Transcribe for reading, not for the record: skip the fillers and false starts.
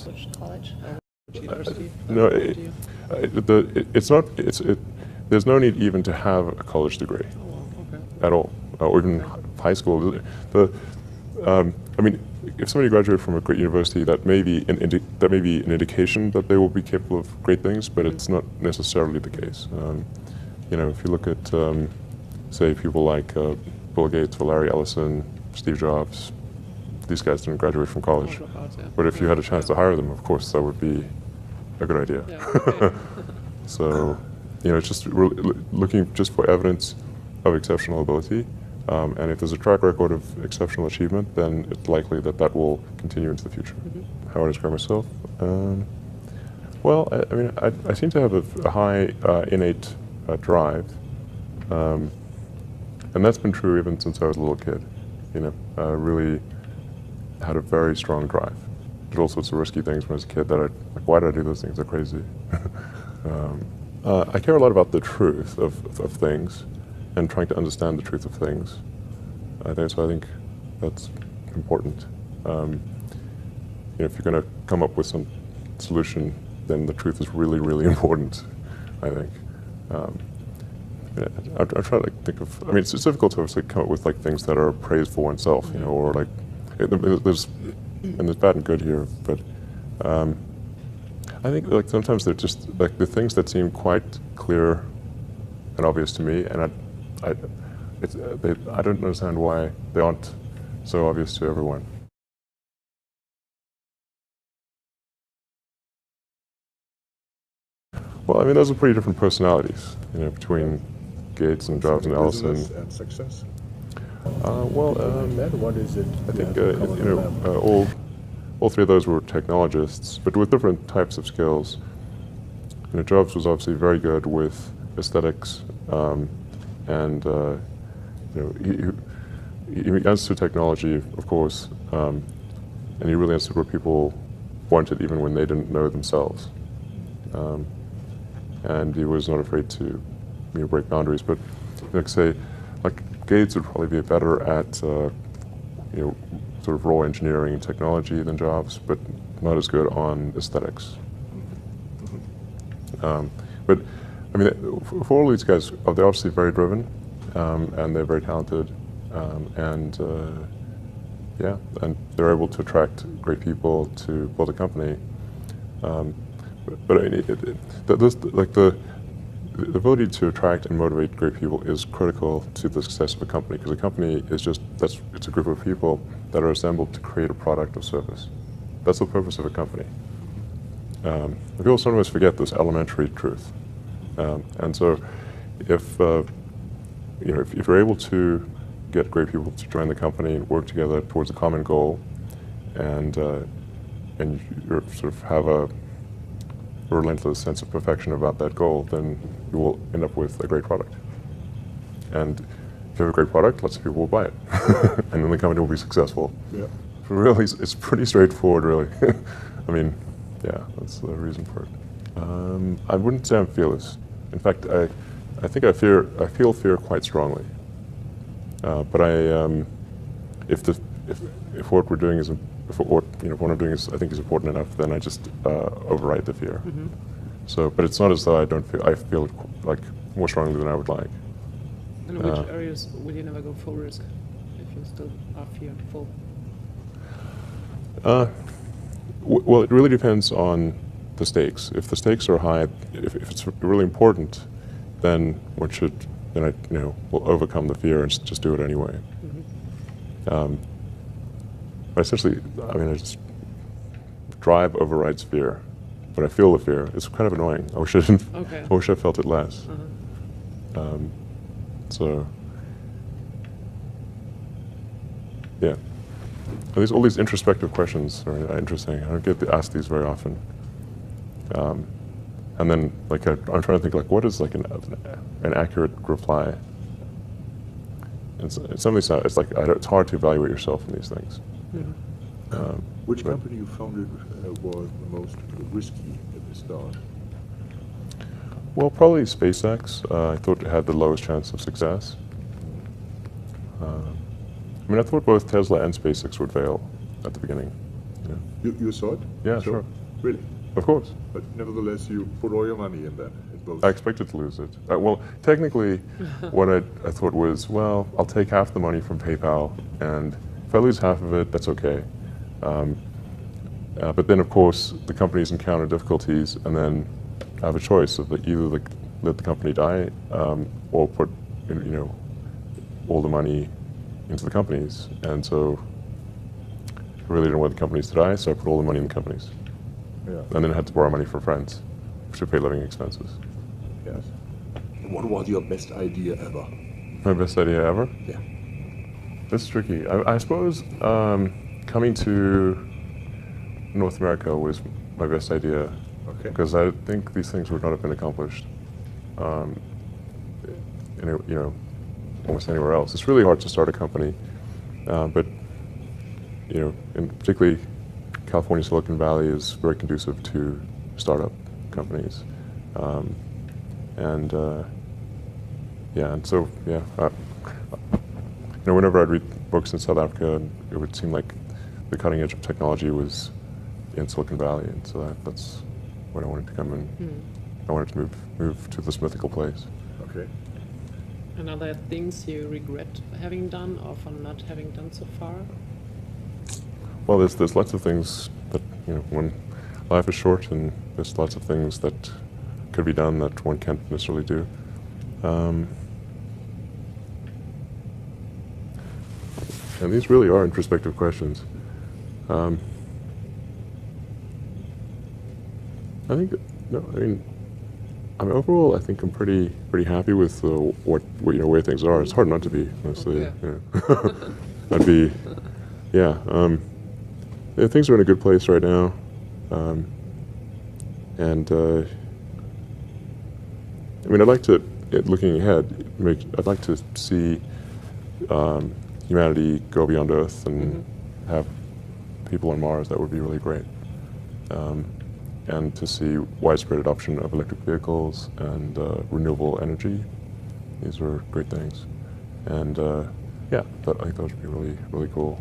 Which college? Which university? No, it's not. There's no need even to have a college degree at all, or even high school. I mean, if somebody graduated from a great university, that may be an indication that they will be capable of great things, but it's not necessarily the case. If you look at, say, people like Bill Gates, Larry Ellison, Steve Jobs, these guys didn't graduate from college. But if you had a chance to hire them, of course, that would be a good idea. Yeah, okay. So, it's just looking just for evidence of exceptional ability. And if there's a track record of exceptional achievement, then it's likely that that will continue into the future. Mm-hmm. How I describe myself? Well, I seem to have a high innate drive. And that's been true even since I was a little kid. Really had a very strong drive. Did all sorts of risky things when I was a kid that why did I do those things? They're crazy. I care a lot about the truth of things and trying to understand the truth of things. I think that's important. If you're going to come up with some solution, then the truth is really, really important, I think. I try to think of, it's difficult to obviously come up with things that are praised for oneself, or there's bad and good here, but I think sometimes they're just the things that seem quite clear and obvious to me, and I don't understand why they aren't so obvious to everyone. Well, those are pretty different personalities, between Gates and Jobs and Ellison. And success. What is it? I think all three of those were technologists, but with different types of skills. Jobs was obviously very good with aesthetics, and he understood technology, of course, and he really understood what people wanted even when they didn't know themselves. And he was not afraid to break boundaries. But Gates would probably be better at sort of raw engineering and technology than Jobs, but not as good on aesthetics. But for all these guys, they're obviously very driven, and they're very talented, and they're able to attract great people to build a company. The ability to attract and motivate great people is critical to the success of a company, because a company is it's a group of people that are assembled to create a product or service. That's the purpose of a company. People sometimes forget this elementary truth, and so if you're able to get great people to join the company and work together towards a common goal, and you sort of have a relentless sense of perfection about that goal, then you will end up with a great product. And if you have a great product, lots of people will buy it, and then the company will be successful. Yeah. Really, it's pretty straightforward, really. That's the reason for it. I wouldn't say I'm fearless. In fact, I think I feel fear quite strongly. But if what we're doing is if what I'm doing is I think is important enough, then I just override the fear. Mm-hmm. So, but it's not as though I feel it more strongly than I would like. And in which areas will you never go full risk if you still are fearful? Well, it really depends on the stakes. If the stakes are high, if it's really important, then we'll overcome the fear and just do it anyway. Mm-hmm. But essentially, drive overrides fear. When I feel the fear, it's kind of annoying. I wish I didn't. Okay. I wish I felt it less. Uh-huh. So, yeah. All these introspective questions are interesting. I don't get asked these very often. And then, I'm trying to think, what is an accurate reply? And some of these, it's hard to evaluate yourself in these things. Mm-hmm. Which company you founded was the most risky at the start? Well, probably SpaceX. I thought it had the lowest chance of success. I thought both Tesla and SpaceX would fail at the beginning. You saw it? Yeah, So- sure. Really? Of course. But nevertheless, you put all your money in that, in both. I expected to lose it. Well, technically, what I thought was, well, I'll take half the money from PayPal, and if I lose half of it, that's okay. But then, of course, the companies encounter difficulties, and then I have a choice of either let the company die, or put, all the money into the companies. And so I really didn't want the companies to die, so I put all the money in the companies. Yeah. And then I had to borrow money from friends to pay living expenses. Yes. What was your best idea ever? My best idea ever? Yeah. That's tricky. I suppose coming to North America was my best idea, Okay. because I think these things would not have been accomplished almost anywhere else. It's really hard to start a company, but in particularly California, Silicon Valley is very conducive to startup companies, and whenever I'd read books in South Africa, it would seem like the cutting edge of technology was in Silicon Valley, and so that's when I wanted to come in. I wanted to move to this mythical place. Okay. And are there things you regret having done or for not having done so far? Well, there's lots of things that, when life is short, and there's lots of things that could be done that one can't necessarily do. And these really are introspective questions. I think, overall, I think I'm pretty happy with where things are. It's hard not to be, honestly. Okay. Things are in a good place right now, and I'd like to, looking ahead, I'd like to see humanity go beyond Earth and have people on Mars. That would be really great. And to see widespread adoption of electric vehicles and renewable energy. These are great things. And I think those would be really, really cool.